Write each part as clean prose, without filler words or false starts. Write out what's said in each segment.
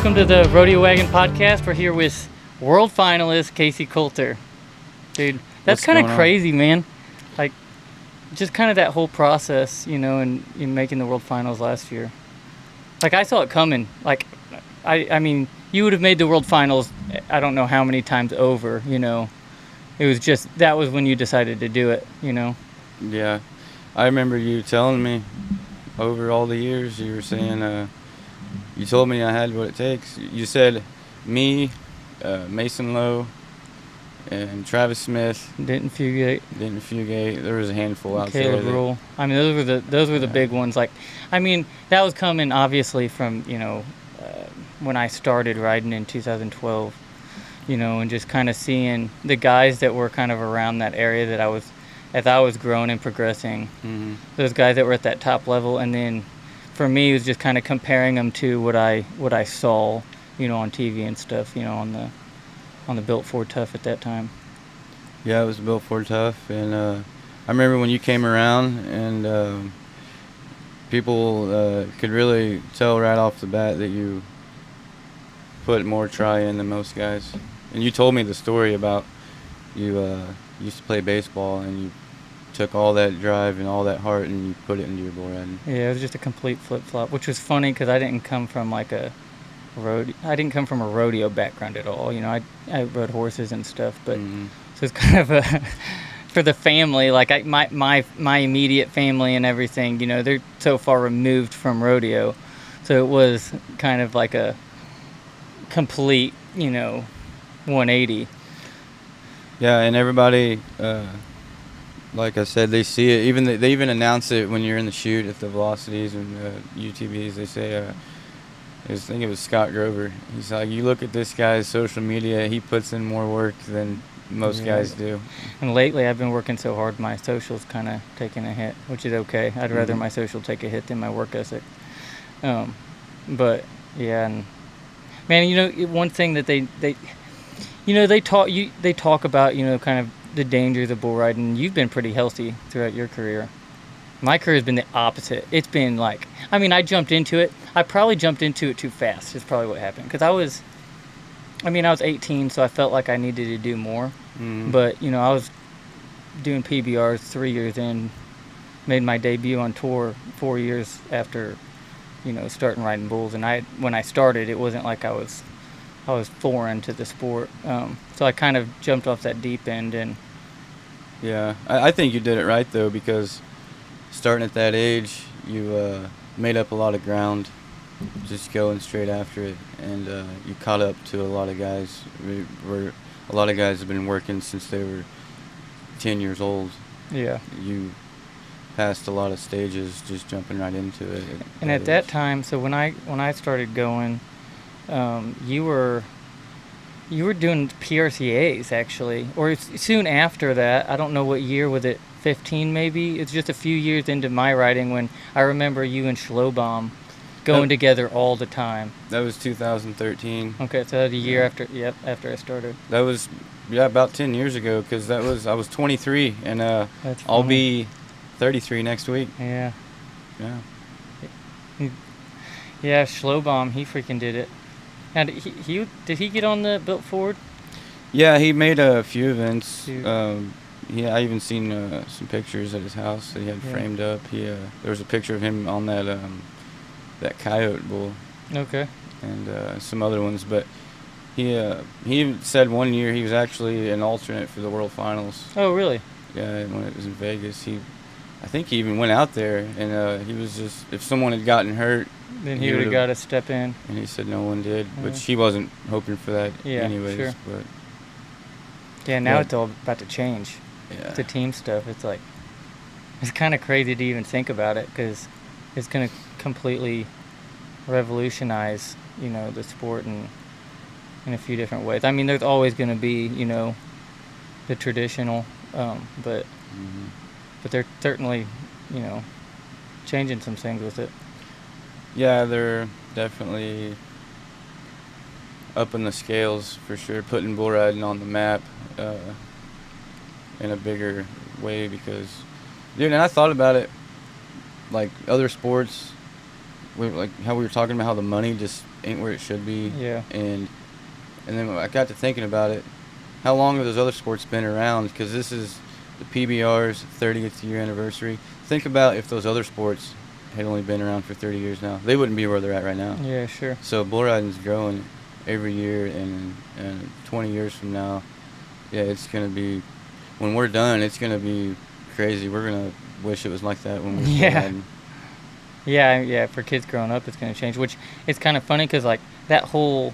Welcome to the Rodeo Wagon podcast. We're here with world finalist Casey COULTER. Dude, that's kind of crazy, man. Like, just kind of that whole process, you know, and making the world finals last year. Like, I saw it coming. Like, I mean, you would have made the world finals, I don't know how many times over, you know. It was just, that was when you decided to do it, you know. Yeah. I remember you telling me over all the years, you were saying, you told me I had what it takes. You said me, Mason Lowe, and Travis Smith. Didn't fugate. There was a handful out Caleb there. Rule. I mean, those were the big ones. Like, I mean, that was coming obviously from, you know, when I started riding in 2012, you know, and just kind of seeing the guys that were kind of around that area that as I was growing and progressing, those guys that were at that top level, and then for me, it was just kind of comparing them to what I saw, you know, on TV and stuff, you know, on the Built Ford Tough at that time. Yeah, it was Built Ford Tough, and I remember when you came around, and people could really tell right off the bat that you put more try in than most guys. And you told me the story about you used to play baseball, and you took all that drive and all that heart and you put it into your bull riding. Yeah, it was just a complete flip-flop, which was funny because I didn't come from a rodeo background at all. You know, I rode horses and stuff, but so it's kind of a for the family. Like my immediate family and everything. You know, they're so far removed from rodeo, so it was kind of like a complete, you know, 180. Yeah, and everybody, like I said, they see it. They even announce it when you're in the chute at the velocities and UTVs. They say, I think it was Scott Grover. He's like, you look at this guy's social media, he puts in more work than most guys do. And lately I've been working so hard, my social's kind of taking a hit, which is okay. I'd rather my social take a hit than my work ethic. But yeah, and man, you know, one thing that they you know, they talk about, you know, kind of the dangers of bull riding. You've been pretty healthy throughout your career. My career has been the opposite. It's been like, I mean, I jumped into it. I probably jumped into it too fast is probably what happened. Because I was 18, so I felt like I needed to do more. But, you know, I was doing PBRs 3 years in, made my debut on tour 4 years after, you know, starting riding bulls. And when I started, it wasn't like I was foreign to the sport. So I kind of jumped off that deep end. And yeah, I think you did it right, though, because starting at that age, you made up a lot of ground just going straight after it, and you caught up to a lot of guys. A lot of guys have been working since they were 10 years old. Yeah. You passed a lot of stages just jumping right into it. And at that time, so when I started going, you were doing PRCAs actually, or soon after that. I don't know what year, was it 15 maybe? It's just a few years into my riding when I remember you and Schlobaum going together all the time. That was 2013. Okay, so a year after I started. That was about 10 years ago, because I was 23, and I'll be 33 next week. Yeah. Yeah, Schlobaum, he freaking did it. And did he get on the Built Ford? Yeah, he made a few events. I even seen some pictures at his house that he had framed up. There was a picture of him on that coyote bull. Okay. And some other ones, but he said one year he was actually an alternate for the World Finals. Oh, really? Yeah, when it was in Vegas, I think he even went out there, and he was just, if someone had gotten hurt, then he would have got to step in. And he said no one did, which he wasn't hoping for that anyways. Sure. But yeah, now it's all about to change. Yeah. The team stuff, it's like, it's kind of crazy to even think about it, because it's going to completely revolutionize, you know, the sport in a few different ways. I mean, there's always going to be, you know, the traditional, but they're certainly, you know, changing some things with it. Yeah, they're definitely upping the scales for sure, putting bull riding on the map in a bigger way, because, dude, and I thought about it, like other sports, like how we were talking about how the money just ain't where it should be. Yeah. And then I got to thinking about it. How long have those other sports been around? Because this is the PBR's 30th year anniversary. Think about if those other sports had only been around for 30 years now. They wouldn't be where they're at right now. Yeah, sure. So bull riding's growing every year, and 20 years from now, yeah, it's going to be, when we're done, it's going to be crazy. We're going to wish it was like that when we're still riding. Yeah, for kids growing up, it's going to change, which it's kind of funny because, like, that whole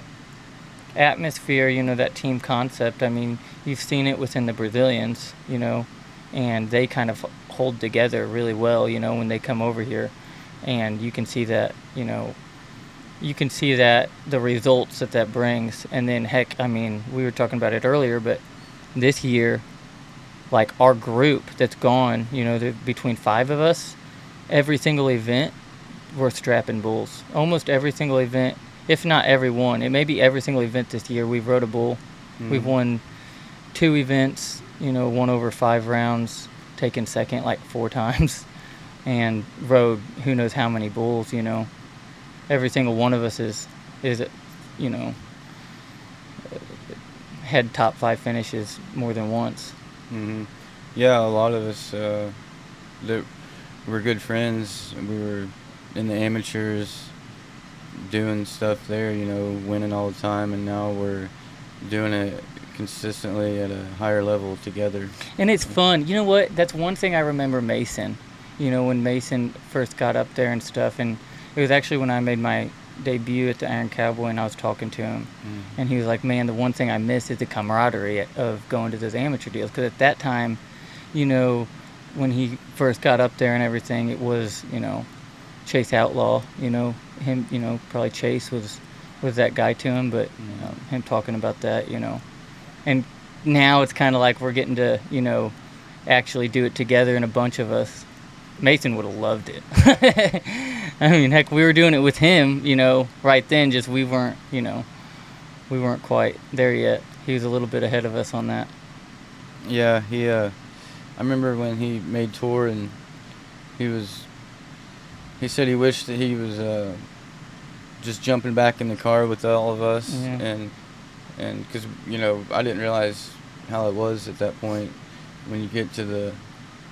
atmosphere, you know, that team concept, I mean, you've seen it within the Brazilians, you know, and they kind of hold together really well, you know, when they come over here. And you can see that, you know, the results that brings. And then, heck, I mean, we were talking about it earlier, but this year, like, our group that's gone, you know, between 5 of us, every single event, we're strapping bulls. Almost every single event, if not every one. It may be every single event this year we've rode a bull. Mm-hmm. We've won 2 events, you know, won over 5 rounds, taken second like 4 times, and rode who knows how many bulls, you know. Every single one of us is you know, had top 5 finishes more than once. Mm-hmm. Yeah, a lot of us we're good friends. We were in the amateurs doing stuff there, you know, winning all the time, and now we're doing it consistently at a higher level together. And it's fun. You know what? That's one thing I remember Mason. You know, when Mason first got up there and stuff, and it was actually when I made my debut at the Iron Cowboy, and I was talking to him, and he was like, man, the one thing I miss is the camaraderie of going to those amateur deals, because at that time, you know, when he first got up there and everything, it was, you know, Chase Outlaw, you know, him, you know, probably Chase was that guy to him, but him talking about that, you know. And now it's kind of like we're getting to, you know, actually do it together, and a bunch of us. Mason would have loved it. I mean, heck, we were doing it with him, you know, right then, just we weren't quite there yet. He was a little bit ahead of us on that. Yeah, I remember when he made tour, and he said he wished that he was just jumping back in the car with all of us, and because, you know, I didn't realize how it was at that point. When you get to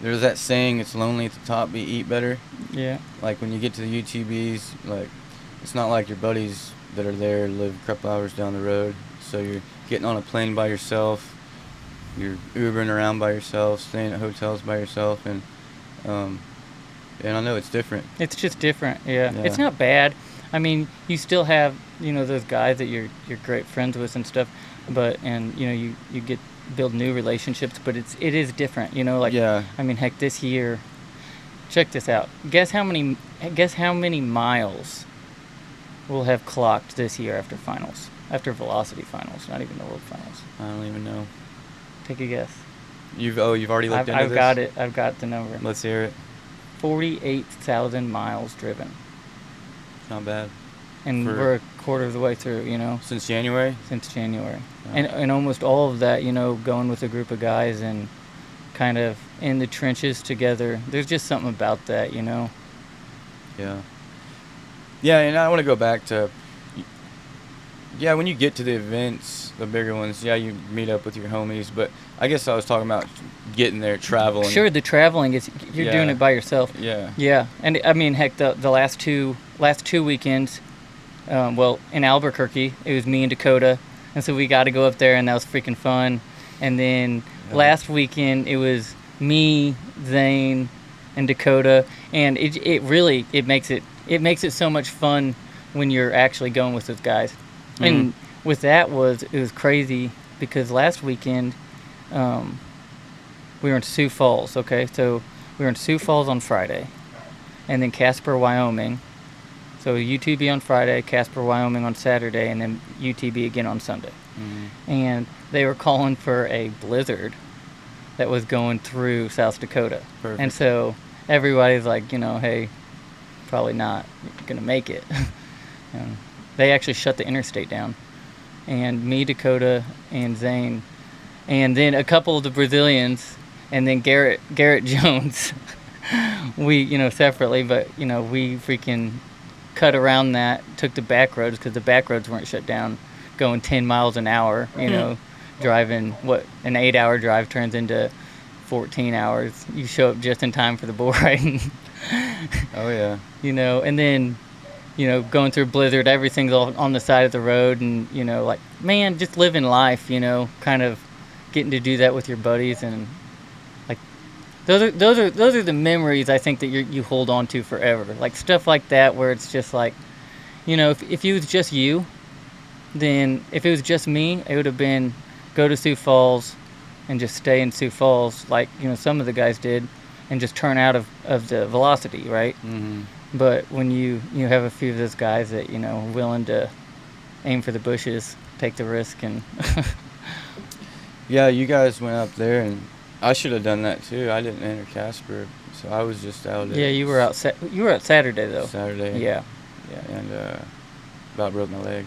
there's that saying, it's lonely at the top, but you eat better. Yeah. Like when you get to the UTVs, like, it's not like your buddies that are there live a couple hours down the road. So you're getting on a plane by yourself, you're Ubering around by yourself, staying at hotels by yourself, and I know it's different. It's just different, yeah. It's not bad. I mean, you still have, you know, those guys that you're great friends with and stuff, and you know, you get build new relationships, but it is different, you know, like, I mean, heck, this year, check this out. Guess how many miles we'll have clocked this year after velocity finals, not even the world finals. I don't even know. Take a guess. You've already looked into this? I've got it. I've got the number. Let's hear it. 48,000 miles driven. Not bad. And we're a quarter of the way through, you know. Since January? Since January. Yeah. And almost all of that, you know, going with a group of guys and kind of in the trenches together. There's just something about that, you know. Yeah. Yeah, and I want to go back to, when you get to the events, the bigger ones, you meet up with your homies, but I guess I was talking about getting there, traveling. Sure, the traveling is, you're doing it by yourself. Yeah. Yeah, and I mean, heck, the last two weekends, in Albuquerque, it was me and Dakota, and so we got to go up there, and that was freaking fun. And then last weekend, it was me, Zane, and Dakota, and it really makes it so much fun when you're actually going with those guys. Mm-hmm. And with that it was crazy because last weekend we were in Sioux Falls. Okay, so we were in Sioux Falls on Friday, and then Casper, Wyoming. So UTB on Friday, Casper, Wyoming on Saturday, and then UTB again on Sunday. Mm-hmm. And they were calling for a blizzard that was going through South Dakota. Perfect. And so everybody's like, you know, hey, probably not going to make it. They actually shut the interstate down. And me, Dakota, and Zane, and then a couple of the Brazilians, and then Garrett Jones, we, you know, separately, but, you know, we freaking cut around that, took the back roads because the back roads weren't shut down, going 10 miles an hour, driving what an 8-hour drive turns into 14 hours. You show up just in time for the bull riding. Oh yeah. And then, going through blizzard, everything's all on the side of the road, and like, man, just living life, kind of getting to do that with your buddies, and like those are the memories I think that you hold on to forever. Like stuff like that where it's just like, if it was just you, then if it was just me, it would have been go to Sioux Falls and just stay in Sioux Falls like, some of the guys did, and just turn out of the velocity, right? Mm-hmm. But when you have a few of those guys that, are willing to aim for the bushes, take the risk, and... Yeah, you guys went up there, and I should have done that too. I didn't enter Casper, so I was just out at... Yeah, you were out Saturday, though. Saturday. Yeah. And about broke my leg.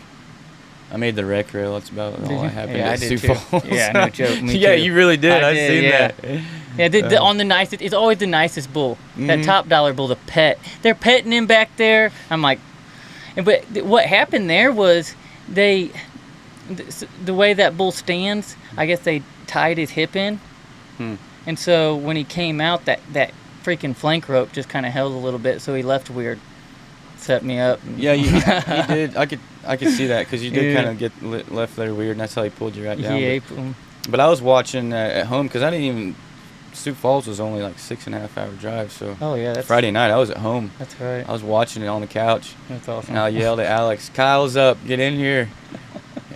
I made the rec rail. That's about all I happened at Sioux Falls. Yeah, no joke. Me Yeah, too. you really did. I seen yeah. that. Yeah, on the nicest. It's always the nicest bull. Mm-hmm. That top dollar bull, the pet. They're petting him back there. I'm like, but what happened there was the way that bull stands. I guess they tied his hip in, and so when he came out, that freaking flank rope just kind of held a little bit, so he left weird. Set me up. Yeah, you did. I could see that because you did kind of get left there weird, and that's how he pulled you right down. Yeah. But I was watching at home because I didn't even. Sioux Falls was only like 6.5 hour drive, so. Oh yeah, that's Friday night I was at home. That's right. I was watching it on the couch. That's awesome. And I yelled at Alex, "Kyle's up, get in here!"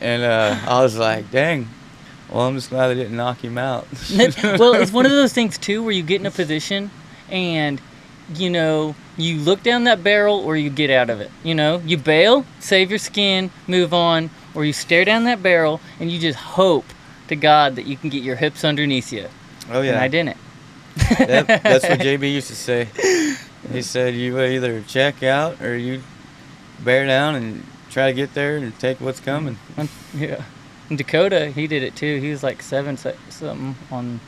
And I was like, "Dang." Well, I'm just glad I didn't knock him out. Well, it's one of those things too where you get in a position and. You look down that barrel or you get out of it. You bail, save your skin, move on, or you stare down that barrel and you just hope to God that you can get your hips underneath you. Oh, yeah. And I didn't. That's what JB used to say. He said, you either check out or you bear down and try to get there and take what's coming. Yeah. In Dakota, he did it too. He was like 7-something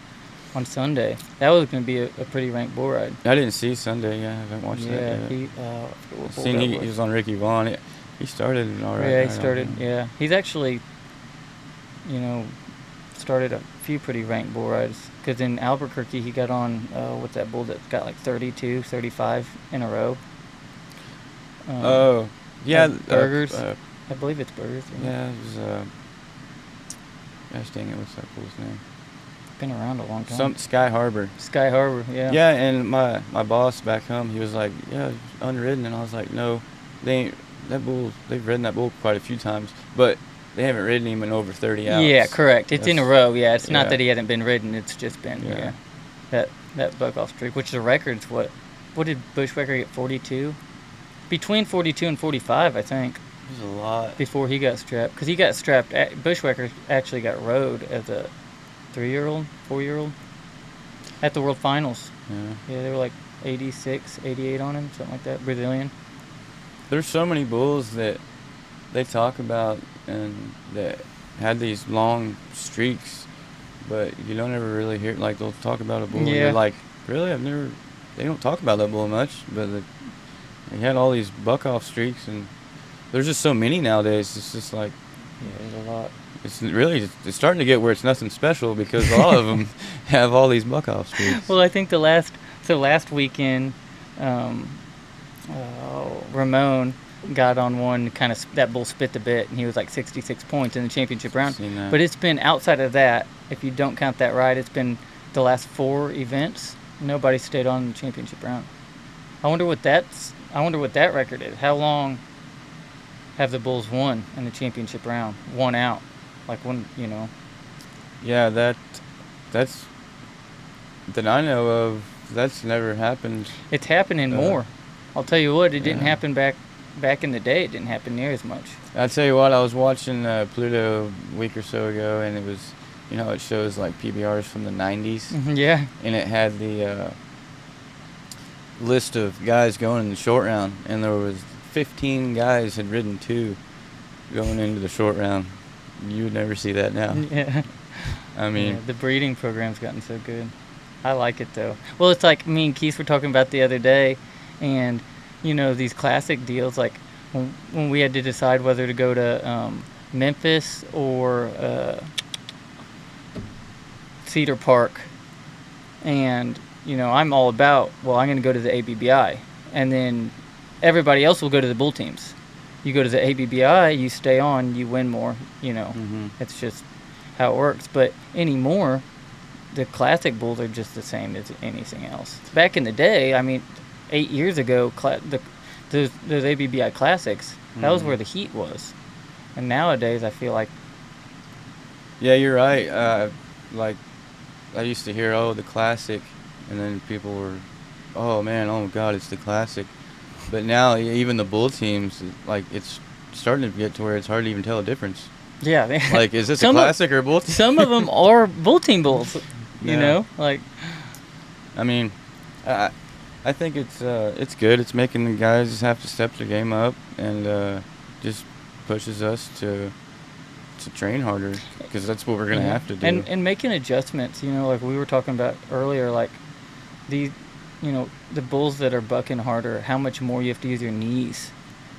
on Sunday. That was going to be a pretty ranked bull ride. I didn't see Sunday. Yeah, I haven't watched that yet. He was on Ricky Vaughn. He started all right. Yeah, he started. Yeah, he's actually, started a few pretty ranked bull rides. Because in Albuquerque, he got on what's that bull that's got like 32, 35 in a row. Yeah, Burgers. I believe it's Burgers. Yeah, it was. Gosh dang it, what's that bull's name? Been around a long time. Sky Harbor. Sky Harbor, yeah. Yeah, and my boss back home, he was like, "Yeah, unridden," and I was like, "No, they ain't. That bull. They've ridden that bull quite a few times, but they haven't ridden him in over 30 hours." Yeah, correct. It's in a row. Yeah, it's not that he hasn't been ridden. It's just been that buck off streak, which the record's what did Bushwhacker get? 42, between 42 and 45, I think. It was a lot before he got strapped, because he got strapped. Bushwhacker actually got rode as a 3-year-old, 4-year-old at the World Finals. Yeah, they were like 86, 88 on him, something like that, Brazilian. There's so many bulls that they talk about and that had these long streaks, but you don't ever really hear, like, they'll talk about a bull and you're like, really? They don't talk about that bull much, but they had all these buck-off streaks, and there's just so many nowadays. It's just like... Yeah, there's a lot. It's starting to get where it's nothing special because a lot of them have all these buck-off streaks. Well, I think the last weekend, Ramon got on one, kind of that bull spit the bit, and he was like 66 points in the championship round. But it's been outside of that, if you don't count that ride, it's been the last 4 events. Nobody stayed on the championship round. I wonder what that record is. How long have the bulls won in the championship round? One out. Like one, Yeah, that's that I know of. That's never happened. It's happening more. I'll tell you what, it didn't happen back in the day. It didn't happen near as much. I'll tell you what, I was watching Pluto a week or so ago, and it was, it shows like PBRs from the 90s. Yeah. And it had the list of guys going in the short round, and there was 15 guys had ridden 2 going into the short round. You would never see that now. Yeah. I mean... Yeah, the breeding program's gotten so good. I like it, though. Well, it's like me and Keith were talking about the other day, and, these classic deals, like when we had to decide whether to go to Memphis or Cedar Park, and I'm all about, well, I'm going to go to the ABBI, and then everybody else will go to the bull teams. You go to the ABBI, you stay on, you win more. It's just how it works. But anymore, the classic bulls are just the same as anything else. Back in the day, 8 years ago, those ABBI classics, that was where the heat was. And nowadays, I feel like... Yeah, you're right. Like, I used to hear, the classic, and then people were, oh man, oh God, it's the classic. But now, even the bull teams, like, it's starting to get to where it's hard to even tell a difference. Yeah. Like, is this a classic or a bull team? Some of them are bull team bulls, like... I think it's good. It's making the guys have to step their game up, and just pushes us to train harder, because that's what we're gonna have to do. And making adjustments, like we were talking about earlier, like the bulls that are bucking harder, how much more you have to use your knees.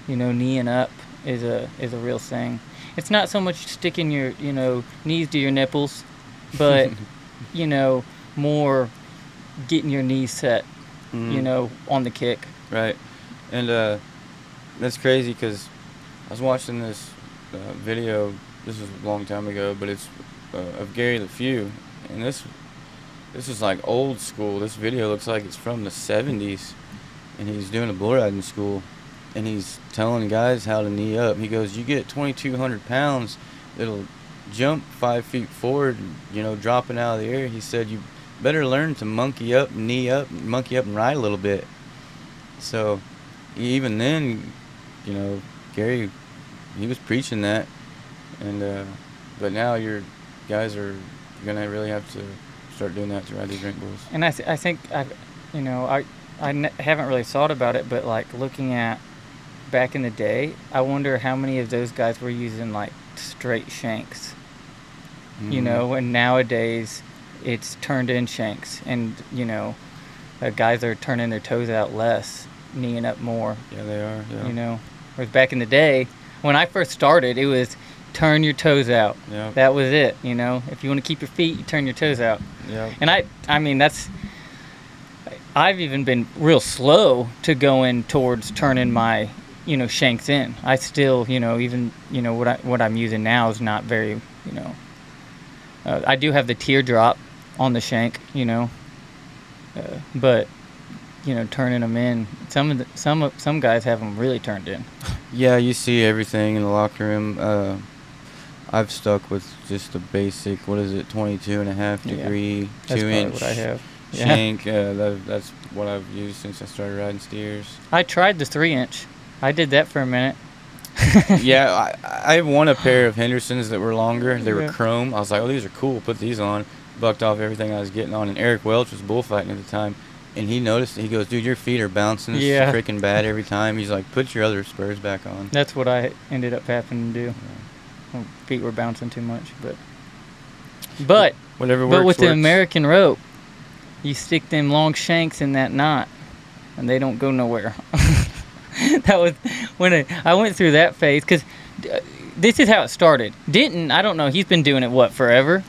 Kneeing up is a real thing. It's not so much sticking your knees to your nipples, but more getting your knees set, on the kick. Right. And that's crazy, because I was watching this video. This was a long time ago, but it's of Gary LeFew, and this is like old school. This video looks like it's from the 70s, and he's doing a bull riding school, and he's telling guys how to knee up. He goes, you get 2,200 pounds, it'll jump 5 feet forward, dropping out of the air. He said, you better learn to monkey up, knee up, monkey up and ride a little bit. So even then, Gary, he was preaching that. And but now your guys are gonna really have to start doing that to ride these rank bulls. And I think I haven't really thought about it, but like looking at back in the day, I wonder how many of those guys were using like straight shanks. And nowadays it's turned in shanks, and guys are turning their toes out less, kneeing up more. Yeah, they are. Yeah. Whereas back in the day, when I first started, it was turn your toes out. Yeah. That was it. If you want to keep your feet, you turn your toes out. Yeah. And I've even been real slow to going towards turning my shanks in. I still even what I'm using now is not very I do have the teardrop on the shank, but turning them in, some guys have them really turned in. Yeah, you see everything in the locker room. I've stuck with just the basic, 22.5 degree, 2-inch what I have. shank. That's what I've used since I started riding steers. I tried the 3-inch. I did that for a minute. Yeah, I won a pair of Hendersons that were longer. They were chrome. I was like, oh, these are cool. Put these on. Bucked off everything I was getting on. And Eric Welch was bullfighting at the time. And he noticed it. He goes, dude, your feet are bouncing freaking bad every time. He's like, put your other spurs back on. That's what I ended up having to do. My feet were bouncing too much. But whatever works, with the American rope, you stick them long shanks in that knot, and they don't go nowhere. That was when I went through that phase, because this is how it started. Denton, I don't know, he's been doing it, forever?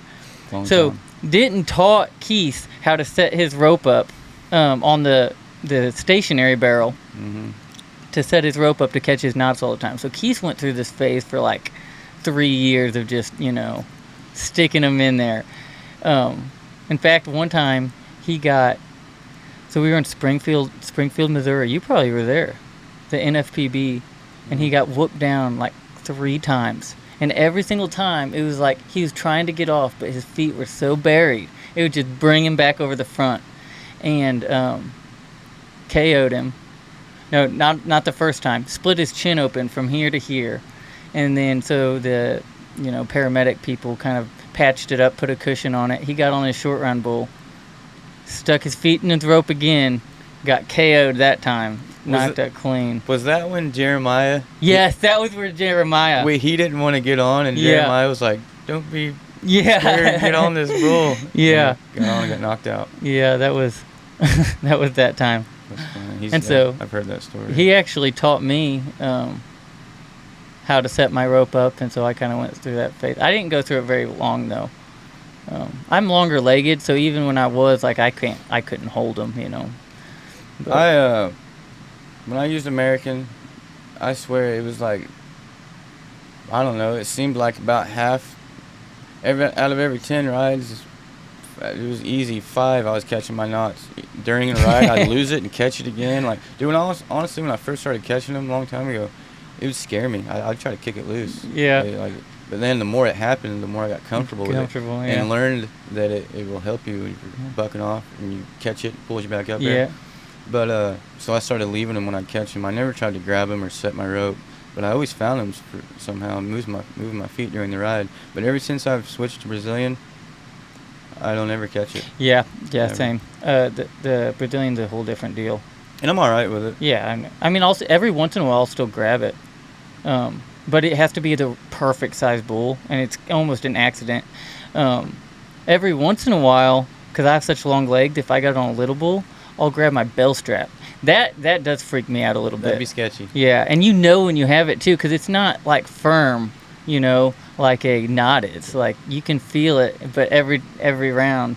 Long time. Denton taught Keith how to set his rope up on the stationary barrel to set his rope up to catch his knots all the time. So Keith went through this phase for like 3 years of just, sticking them in there. In fact, one time we were in Springfield, Missouri. You probably were there. The NFPB, and he got whooped down like 3 times. And every single time, it was like he was trying to get off, but his feet were so buried, it would just bring him back over the front. And KO'd him. No, not the first time. Split his chin open from here to here. And then so the paramedic people kind of patched it up, put a cushion on it. He got on his short round bull, stuck his feet in his rope again, got KO'd that time. Knocked that clean. Was that when Jeremiah? Yes, that was where Jeremiah. Wait, he didn't want to get on, and Jeremiah was like, "Don't be scared, get on this bull." Yeah. Got on and got knocked out. Yeah, that was that time. That's funny. And so I've heard that story. he actually taught me how to set my rope up, and so I kind of went through that phase. I didn't go through it very long though. I'm longer legged, so even when I was like, I couldn't hold them, you know. But When I used American, I swear it was like, I don't know, it seemed like about half, out of every 10 rides, it was easy 5 I was catching my knots. During a ride, I'd lose it and catch it again. Like, dude, honestly, when I first started catching them a long time ago, it would scare me. I'd try to kick it loose. Yeah. But then the more it happened, the more I got comfortable with it. Yeah. And learned that it will help you when you're bucking off and you catch it, pulls you back up there. Yeah. But, so I started leaving them when I'd catch them. I never tried to grab them or set my rope, but I always found them somehow, moving my feet during the ride. But ever since I've switched to Brazilian, I don't ever catch it. Yeah, Never. same. The Brazilian's a whole different deal. And I'm all right with it. Yeah, I mean, also every once in a while I'll still grab it, but it has to be the perfect size bull, and it's almost an accident. Every once in a while, because I have such long legs, if I got on a little bull, I'll grab my bell strap. That does freak me out a little bit. That'd be sketchy. Yeah, and you know when you have it too, because it's not like firm, you know, like a knot is. Like you can feel it, but every round,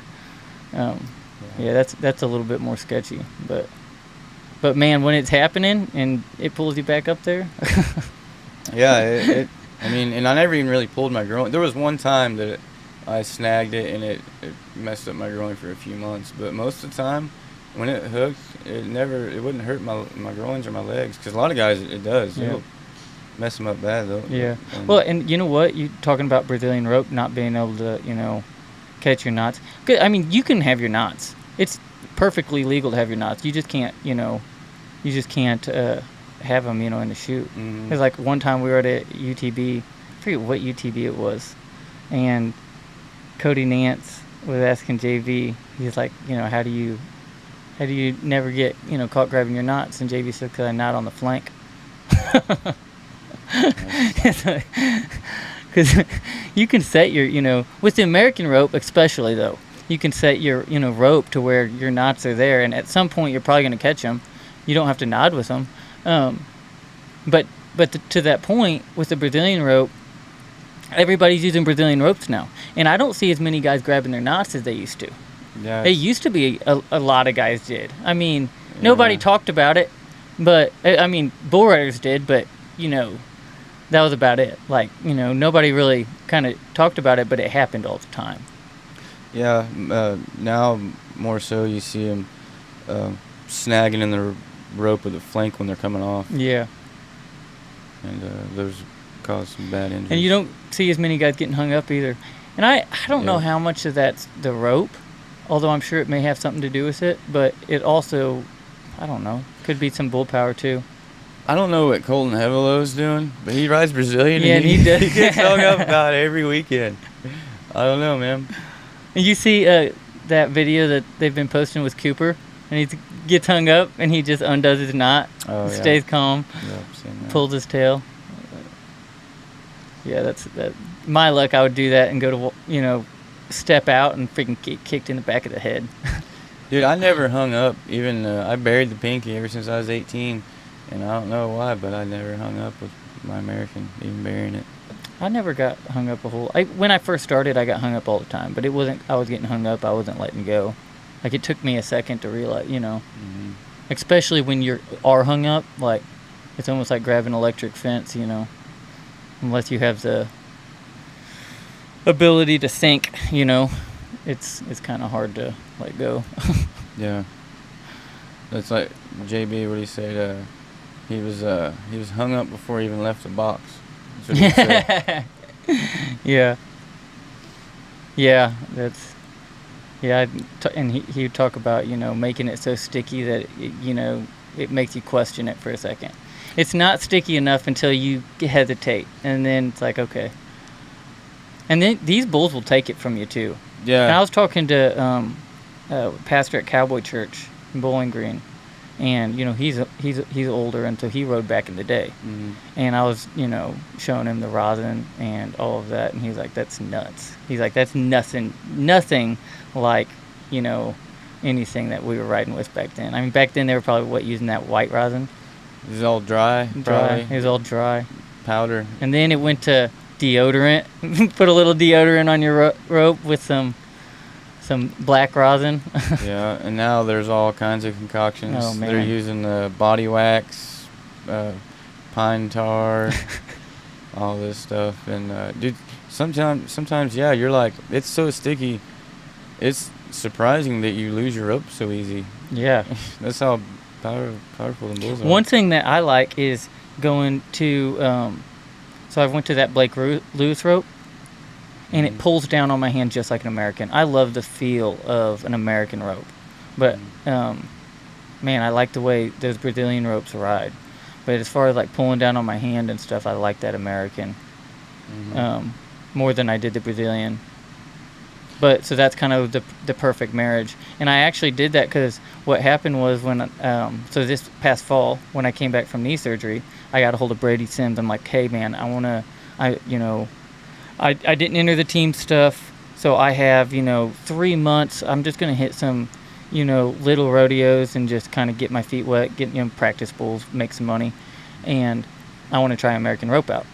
yeah, that's a little bit more sketchy. But man, when it's happening and it pulls you back up there. Yeah, I mean, and I never even really pulled my groin. There was one time that I snagged it and it messed up my groin for a few months. But most of the time, when it hooked, it wouldn't hurt my groins or my legs. Because a lot of guys, it does. Yeah. It'll mess them up bad, though. Yeah. Well, and you know what? You talking about Brazilian rope not being able to, you know, catch your knots. Good. I mean, you can have your knots. It's perfectly legal to have your knots. You just can't, you know, have them, you know, in the chute. Mm-hmm. Because like one time we were at a UTB, I forget what UTB it was, and Cody Nance was asking JV, he's like, you know, how do you never get, you know, caught grabbing your knots? And JV said, because I knot on the flank. Because you can set your, you know, with the American rope especially though, you can set your, you know, rope to where your knots are there, and at some point you're probably going to catch them. You don't have to nod with them. But to that point, with the Brazilian rope, everybody's using Brazilian ropes now. And I don't see as many guys grabbing their knots as they used to. Yeah. They used to be, a lot of guys did. I mean, nobody talked about it, but, I mean, bull riders did, but, you know, that was about it. Like, you know, nobody really kind of talked about it, but it happened all the time. Yeah, now more so you see them snagging in the rope of the flank when they're coming off. Yeah. And those cause some bad injuries. And you don't see as many guys getting hung up either. And I don't know how much of that's the rope, although I'm sure it may have something to do with it, but it also, I don't know, could be some bull power too. I don't know what Colton Hevelo's doing, but he rides Brazilian Yeah, and he does. he gets hung up about every weekend. I don't know, man. And you see that video that they've been posting with Cooper, and he gets hung up and he just undoes his knot, stays calm, pulls his tail. Yeah, that's my luck. I would do that and go to, you know, step out and freaking get kicked in the back of the head. Dude, I never hung up. Even I buried the pinky ever since I was 18, and I don't know why, but I never hung up with my American, even burying it. I never got hung up when I first started, I got hung up all the time, but it wasn't, I was getting hung up, I wasn't letting go. Like, it took me a second to realize, you know, especially when you are hung up, like, it's almost like grabbing an electric fence, you know, unless you have the ability to think, you know, it's kind of hard to let go. Yeah. That's like JB, what do you say? He was hung up before he even left the box. That's what he said. Yeah, that's, and he would talk about, you know, making it so sticky that, you know, it makes you question it for a second. It's not sticky enough until you hesitate, and then it's like, okay. And then these bulls will take it from you too. Yeah. And I was talking to pastor at Cowboy Church in Bowling Green, and you know he's older, and so he rode back in the day. Mm-hmm. And I was, you know, showing him the rosin and all of that, and he's like, "That's nuts." He's like, "That's nothing like, you know, anything that we were riding with back then. I mean, back then they were probably using that white rosin. It was all dry. Probably. It was all dry. Powder. And then it went to deodorant. Put a little deodorant on your rope with some black rosin. Yeah, and now there's all kinds of concoctions. Oh, man. They're using the body wax, pine tar, all this stuff. And dude, sometimes, yeah, you're like, it's so sticky. It's surprising that you lose your rope so easy. Yeah. That's how powerful the bulls are. One thing that I like is going to, so I went to that Blake Lewis rope, and it pulls down on my hand just like an American. I love the feel of an American rope. But, man, I like the way those Brazilian ropes ride. But as far as like pulling down on my hand and stuff, I like that American more than I did the Brazilian. But so that's kind of the perfect marriage. And I actually did that because what happened was when, so this past fall, when I came back from knee surgery, I got a hold of Brady Sims. I'm like, hey, man, I didn't enter the team stuff, so I have, 3 months. I'm just going to hit some, little rodeos and just kind of get my feet wet, get, practice bulls, make some money. And I want to try American rope out.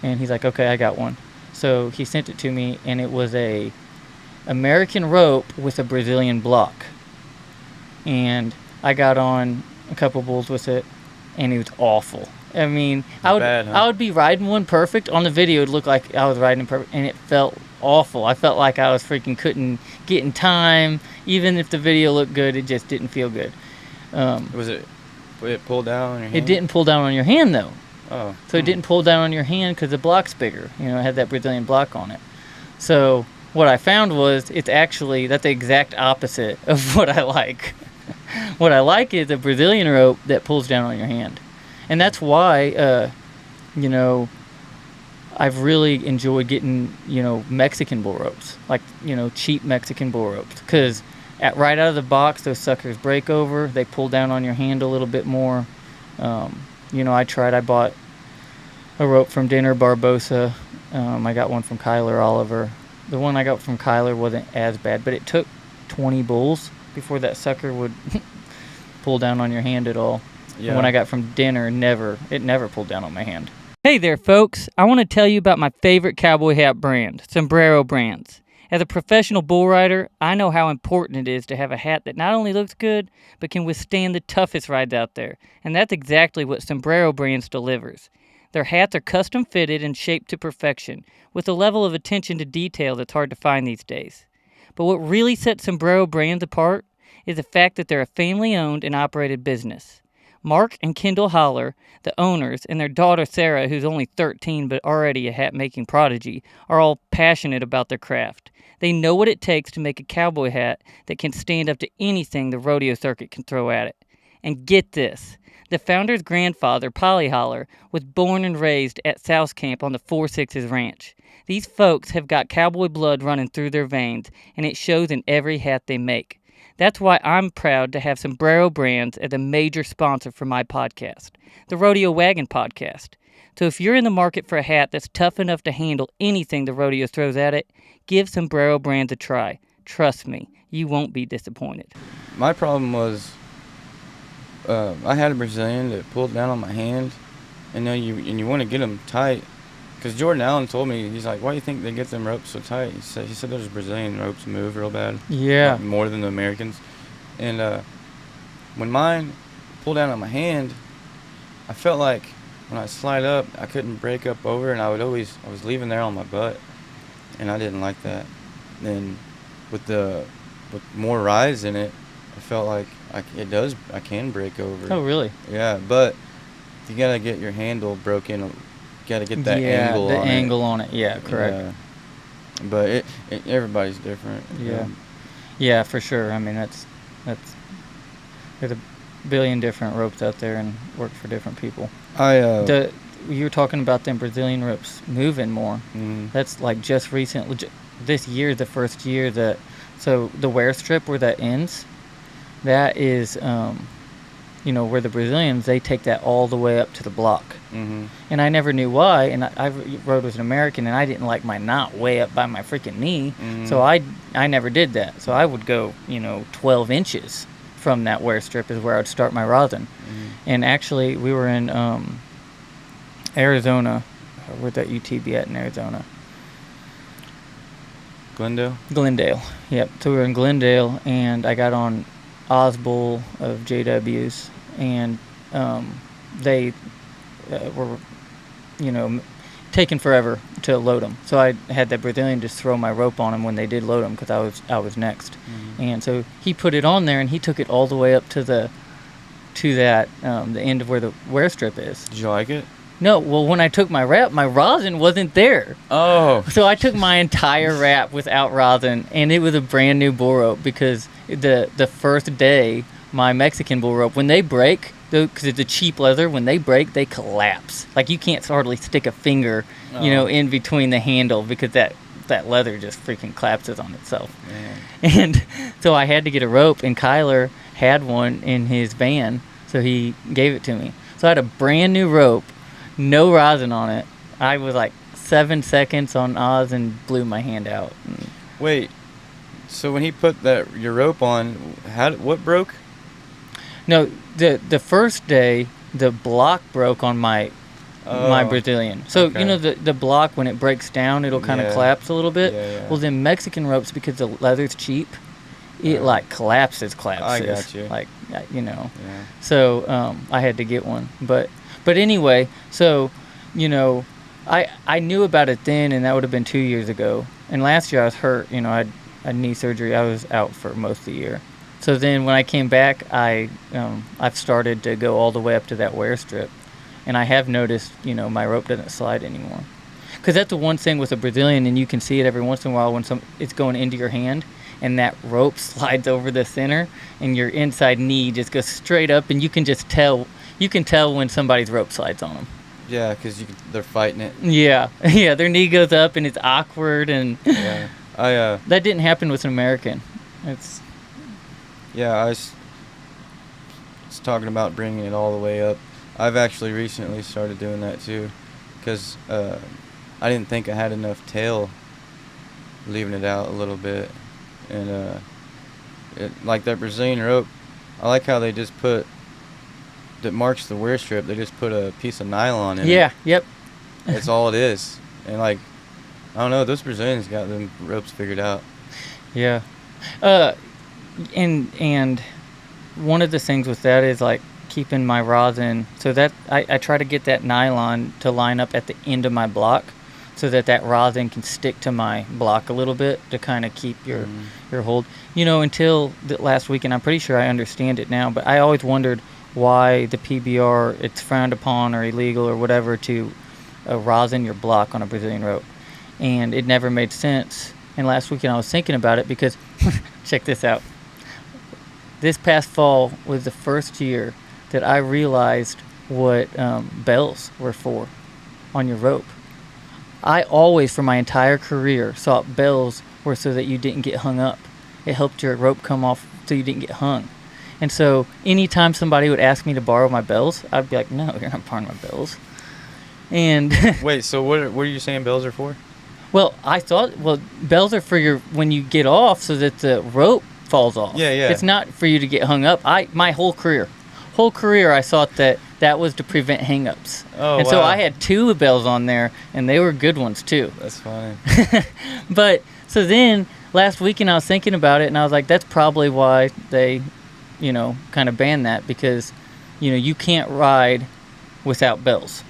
And he's like, okay, I got one. So he sent it to me, and it was a American rope with a Brazilian block. And I got on a couple bulls with it, and it was awful. I mean, I would be riding one perfect. On the video, it would look like I was riding perfect, and it felt awful. I felt like I was couldn't get in time. Even if the video looked good, it just didn't feel good. Would it pull down on your hand? It didn't pull down on your hand, though. Oh. So it didn't pull down on your hand because the block's bigger. It had that Brazilian block on it. So what I found was that's the exact opposite of what I like. What I like is a Brazilian rope that pulls down on your hand. And that's why, I've really enjoyed getting, Mexican bull ropes, like, cheap Mexican bull ropes. Because right out of the box, those suckers break over. They pull down on your hand a little bit more. I bought a rope from Dinner Barbosa. I got one from Kyler Oliver. The one I got from Kyler wasn't as bad, but it took 20 bulls before that sucker would pull down on your hand at all. Yeah. When I got from Dinner, it never pulled down on my hand. Hey there, folks. I want to tell you about my favorite cowboy hat brand, Sombrero Brands. As a professional bull rider, I know how important it is to have a hat that not only looks good, but can withstand the toughest rides out there. And that's exactly what Sombrero Brands delivers. Their hats are custom fitted and shaped to perfection, with a level of attention to detail that's hard to find these days. But what really sets Sombrero Brands apart is the fact that they're a family-owned and operated business. Mark and Kendall Holler, the owners, and their daughter Sarah, who's only 13 but already a hat-making prodigy, are all passionate about their craft. They know what it takes to make a cowboy hat that can stand up to anything the rodeo circuit can throw at it. And get this, the founder's grandfather, Polly Holler, was born and raised at South Camp on the 4-6's ranch. These folks have got cowboy blood running through their veins, and it shows in every hat they make. That's why I'm proud to have Sombrero Brands as a major sponsor for my podcast, the Rodeo Wagon podcast. So if you're in the market for a hat that's tough enough to handle anything the rodeo throws at it, give Sombrero Brands a try. Trust me, you won't be disappointed. My problem was I had a Brazilian that pulled down on my hand, and you want to get them tight. Because Jordan Allen told me, he's like, why do you think they get them ropes so tight? He said those Brazilian ropes move real bad. Yeah. Like more than the Americans. And when mine pulled down on my hand, I felt like when I slide up, I couldn't break up over, and I was leaving there on my butt, and I didn't like that. Then with more rise in it, I felt like I can break over. Oh, really? Yeah, but you got to get your handle broken. Got to get that angle on it. Yeah, correct. Yeah. But everybody's different. Yeah, for sure. I mean, that's there's a billion different ropes out there and work for different people. You were talking about them Brazilian ropes moving more. That's like just recent. This year, the first year so the wear strip where that ends, that is where the Brazilians, they take that all the way up to the block. Mm-hmm. And I never knew why, and I rode with an American, and I didn't like my knot way up by my freaking knee, so I never did that. So I would go, 12 inches from that wear strip is where I would start my rosin. And actually, we were in Arizona. Where'd that UTB at in Arizona? Glendale. Yep. So we were in Glendale, and I got on Osbull of JW's, and they were, taking forever to load them. So I had that Brazilian just throw my rope on him when they did load them because I was next. And so he put it on there, and he took it all the way up to the end of where the wear strip is. Did you like it? No, well, when I took my wrap, my rosin wasn't there. Oh. So I took my entire wrap without rosin, and it was a brand new bull rope because the first day, my Mexican bull rope, when they break, because it's a cheap leather, when they break, they collapse. Like, you can't hardly stick a finger, in between the handle because that leather just freaking collapses on itself. Man. And so I had to get a rope, and Kyler had one in his van, so he gave it to me. So I had a brand new rope, no rosin on it. I was like 7 seconds on Oz and blew my hand out. Wait, so when he put your rope on, what broke? No, the first day the block broke on my Brazilian. So okay. The block, when it breaks down, it'll kind of collapse a little bit. Yeah. Well, then Mexican ropes, because the leather's cheap, it like collapses. I got you. Like Yeah. So I had to get one, but anyway, so I knew about it then, and that would have been 2 years ago. And last year I was hurt. I had knee surgery. I was out for most of the year. So then when I came back, I've started to go all the way up to that wear strip, and I have noticed my rope doesn't slide anymore. Because that's the one thing with a Brazilian, and you can see it every once in a while when it's going into your hand, and that rope slides over the center, and your inside knee just goes straight up, and you can just tell. You can tell when somebody's rope slides on them. Yeah, because they're fighting it. Yeah, their knee goes up, and it's awkward, and yeah, that didn't happen with an American. I was talking about bringing it all the way up. I've actually recently started doing that too, because I didn't think I had enough tail, leaving it out a little bit, and like that Brazilian rope, I like how they just put. That marks the wear strip. They just put a piece of nylon in it. Yeah, yep. That's all it is. And I don't know, those Brazilians got them ropes figured out. Yeah. And one of the things with that is like keeping my rosin, so that I try to get that nylon to line up at the end of my block so that rosin can stick to my block a little bit to kind of keep your hold. Until the last weekend, I'm pretty sure I understand it now, but I always wondered why the PBR, it's frowned upon or illegal or whatever to rosin your block on a Brazilian rope. And it never made sense. And last weekend I was thinking about it because, check this out. This past fall was the first year that I realized what bells were for on your rope. I always, for my entire career, thought bells were so that you didn't get hung up. It helped your rope come off so you didn't get hung. And so anytime somebody would ask me to borrow my bells, I'd be like, no, you're not borrowing my bells. And wait, so what are you saying bells are for? Well, I thought, bells are for when you get off so that the rope falls off. Yeah. It's not for you to get hung up. My whole career, I thought that was to prevent hang-ups. Oh, and wow. so I had 2 bells on there, and they were good ones too. That's funny. But so then last weekend I was thinking about it, and I was like, that's probably why they kind of ban that, because you can't ride without bells.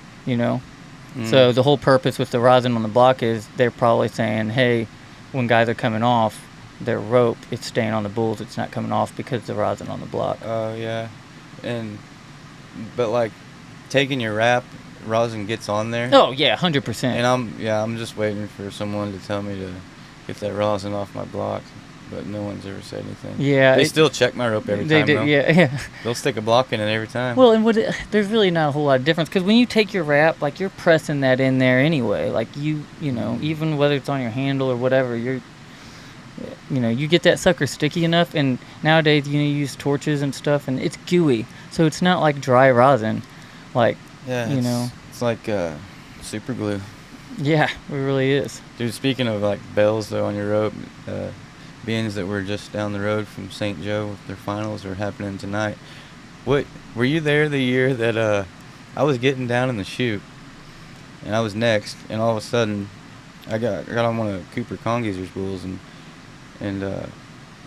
So the whole purpose with the rosin on the block is they're probably saying, hey, when guys are coming off their rope, it's staying on the bulls, it's not coming off because the rosin on the block. Oh yeah. But taking your wrap, rosin gets on there. Oh yeah, 100%. And I'm just waiting for someone to tell me to get that rosin off my block. But no one's ever said anything. Yeah, they still check my rope every time. They do, though. Yeah. They'll stick a block in it every time. Well, and there's really not a whole lot of difference, because when you take your wrap, you're pressing that in there anyway. Even whether it's on your handle or whatever, you get that sucker sticky enough, and nowadays you use torches and stuff, and it's gooey, so it's not like dry rosin, like Yeah, it's like super glue. Yeah, it really is. Dude, speaking of like bells though on your rope, beings that were just down the road from St. Joe, their finals are happening tonight. What were you there the year that I was getting down in the chute, and I was next, and all of a sudden, I got on one of Cooper Congezer's bulls, and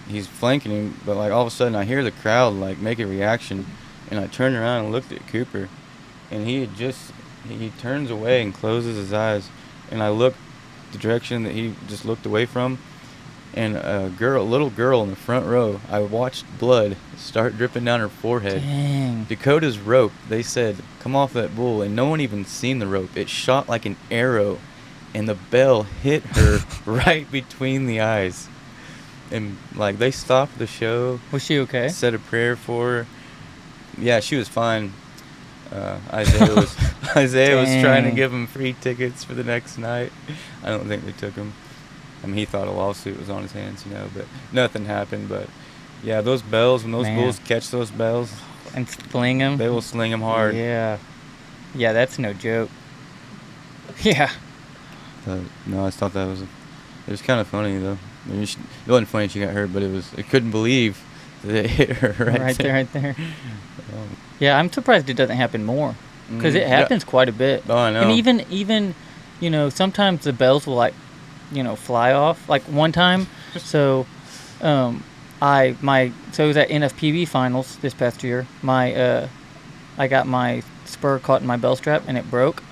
he's flanking him, but like all of a sudden I hear the crowd like make a reaction, and I turned around and looked at Cooper, and he turns away and closes his eyes, and I looked the direction that he just looked away from, and a little girl in the front row, I watched blood start dripping down her forehead. Dang. Dakota's rope, they said, come off that bull, and no one even seen the rope. It shot like an arrow, and the bell hit her right between the eyes. And like they stopped the show. Was she okay? Said a prayer for her. Yeah, she was fine. Isaiah was trying to give him free tickets for the next night. I don't think they took him. I mean, he thought a lawsuit was on his hands, but nothing happened. But yeah, those bells, when those bulls catch those bells and sling them, they will sling them hard. Yeah, that's no joke. Yeah. No, I thought it was kind of funny though. I mean, it wasn't funny she got hurt, but it couldn't believe that it hit her right there. Yeah, I'm surprised it doesn't happen more, because it happens quite a bit. Oh, I know. And even sometimes the bells will fly off. Like one time, so it was at NFPB finals this past year. I got my spur caught in my bell strap and it broke.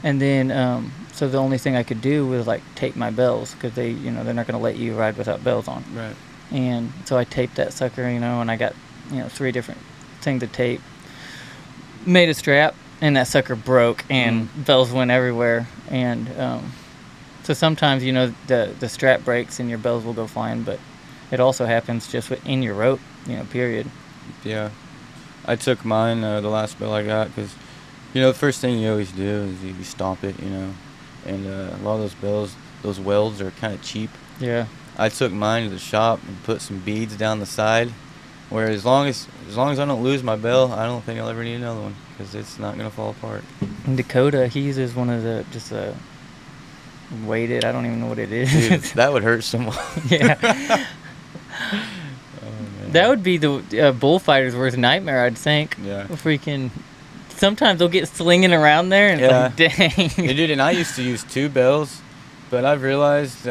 And then so the only thing I could do was like tape my bells, because they're not going to let you ride without bells on. Right. And so I taped that sucker, and I got 3 different things to tape. Made a strap, and that sucker broke, and bells went everywhere. And so sometimes the strap breaks and your bells will go flying, but it also happens just in your rope, period. Yeah, I took mine the last bell I got, because the first thing you always do is you stomp it, and a lot of those bells, those welds are kind of cheap. Yeah. I took mine to the shop and put some beads down the side, where as long as I don't lose my bell, I don't think I'll ever need another one, because it's not going to fall apart. In Dakota, he uses one of the weighted, I don't even know what it is. Dude, that would hurt someone. Yeah. Oh, that would be the bullfighter's worst nightmare, I'd think. Yeah. Freaking... Sometimes they'll get slinging around there, and it's like, dang. Yeah, dude, and I used to use 2 bells, but I've realized,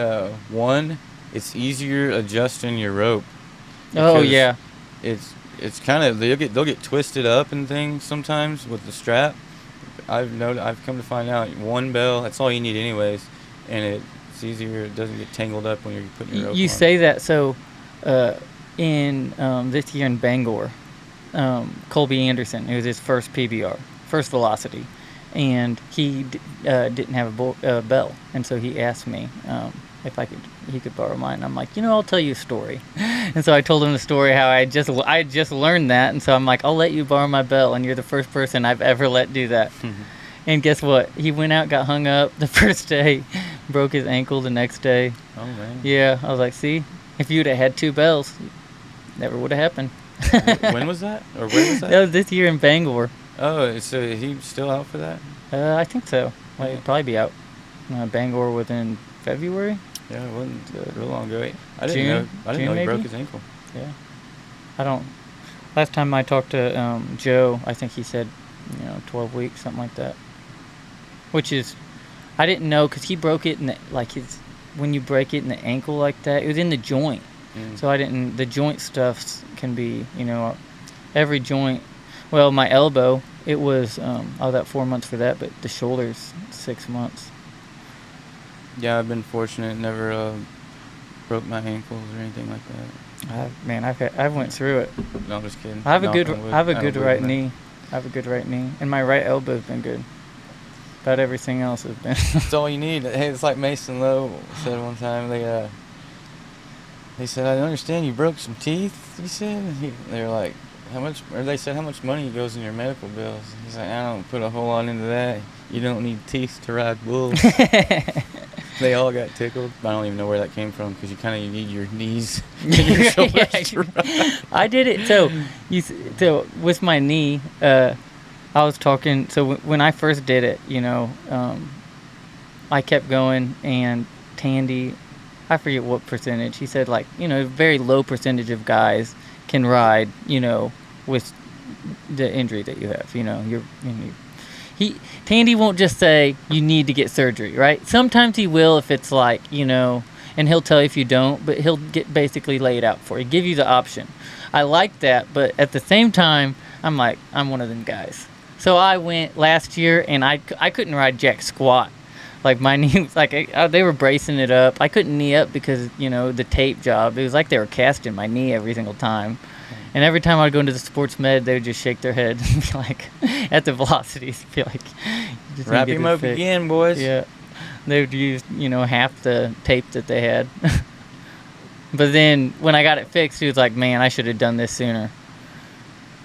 one, it's easier adjusting your rope. Oh, yeah. It's kind of, they'll get twisted up and things sometimes with the strap. I've come to find out 1 bell, that's all you need anyways, and it's easier, it doesn't get tangled up when you're putting your rope on. You say that, so in this year in Bangor, Colby Anderson, it was his first PBR, first velocity, and he didn't have a bell, and so he asked me if he could borrow mine. And I'm like, I'll tell you a story. And so I told him the story how I just learned that, and so I'm like, I'll let you borrow my bell, and you're the first person I've ever let do that. And guess what? He went out, got hung up the first day, broke his ankle the next day. Oh, man. Yeah, I was like, see, if you'd have had 2 bells, never would have happened. When was that? Or where was that? That was this year in Bangor. Oh, so he's still out for that? I think so. Well, he'd probably be out. Bangor within February. Yeah, it wasn't real long ago. I didn't June know he maybe? broke his ankle. Yeah. Last time I talked to Joe, I think he said, 12 weeks, something like that. Which is, I didn't know, because he broke it in when you break it in the ankle like that, it was in the joint. So the joint stuff can be, every joint. Well, my elbow, it was, I was at 4 months for that, but the shoulder's 6 months. Yeah, I've been fortunate, never broke my ankles or anything like that. I went through it. No, I'm just kidding. I have a good right knee. I have a good right knee, and my right elbow's been good. About everything else has been. That's all you need. Hey, it's like Mason Lowe said one time. They said, I understand you broke some teeth, he said. They were like, they said, how much money goes in your medical bills? He's like, I don't put a whole lot into that. You don't need teeth to ride bulls. They all got tickled. I don't even know where that came from because you kind of need your knees and your shoulders to ride. I did it. So with my knee, I was talking. So when I first did it, I kept going, and Tandy, I forget what percentage. He said like, very low percentage of guys can ride, with the injury that you have. Tandy won't just say you need to get surgery, right? Sometimes he will if it's like, and he'll tell you if you don't, but he'll basically lay it out for you, give you the option. I like that, but at the same time, I'm like, I'm one of them guys. So I went last year, and I couldn't ride jack squat. Like my knee was like, they were bracing it up. I couldn't knee up because, the tape job. It was like they were casting my knee every single time. And every time I'd go into the sports med, they would just shake their head and be like, at the velocities, be like, just wrap him up fixed. again, boys. Yeah. They would use, half the tape that they had. But then when I got it fixed, he was like, man, I should have done this sooner.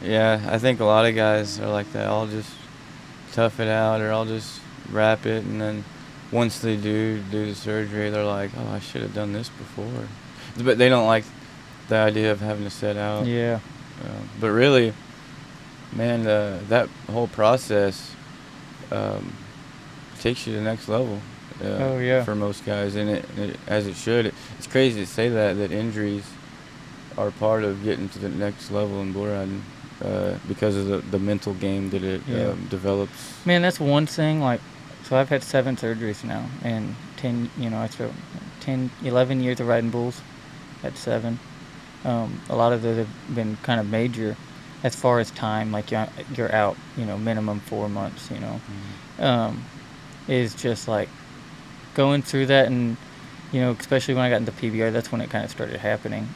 Yeah, I think a lot of guys are like that. I'll just tough it out, or I'll just wrap it, and then once they do the surgery, they're like, oh, I should have done this before. But they don't like the idea of having to set out. Yeah. But really, man, that whole process takes you to the next level. Oh, yeah. For most guys, and it as it should. It's crazy to say that injuries are part of getting to the next level in bull riding because of the mental game that it develops. Man, that's one thing. Like, so I've had 7 surgeries now, and 10. I spent 11 years of riding bulls. At 7. A lot of those have been kind of major as far as time, like you're out, minimum 4 months, is just like going through that, and, especially when I got into PBR, that's when it kind of started happening.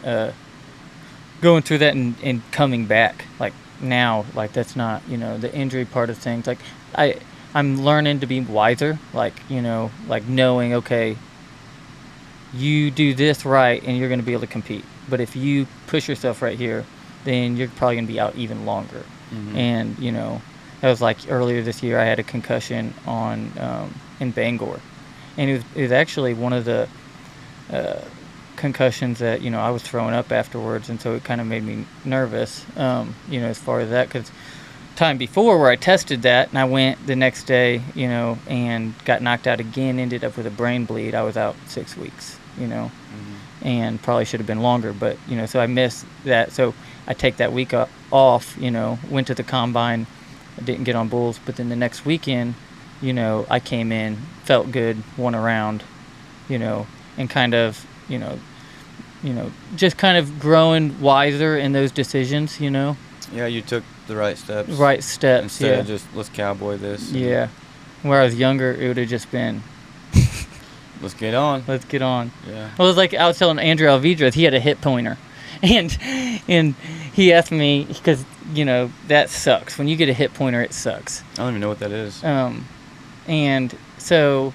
Going through that and coming back, like now, like that's not, the injury part of things. Like I'm learning to be wiser, like, like knowing, okay, you do this right and you're going to be able to compete. But if you push yourself right here, then you're probably going to be out even longer. Mm-hmm. And, that was like earlier this year I had a concussion in Bangor. And it was actually one of the concussions that, I was throwing up afterwards. And so it kind of made me nervous, as far as that. Because time before where I tested that, and I went the next day, and got knocked out again, ended up with a brain bleed. I was out 6 weeks. Mm-hmm. And probably should have been longer, but, so I missed that. So I take that week off, went to the combine, I didn't get on bulls, but then the next weekend, I came in, felt good, won a round, and kind of, just kind of growing wiser in those decisions, Yeah, you took the right steps. Right steps, instead of just, let's cowboy this. Yeah. Where I was younger, it would have just been, let's get on. Let's get on. Yeah. Well, it was like I was telling Andrew Alvidrez, he had a hip pointer. And he asked me, because, that sucks. When you get a hip pointer, it sucks. I don't even know what that is. And so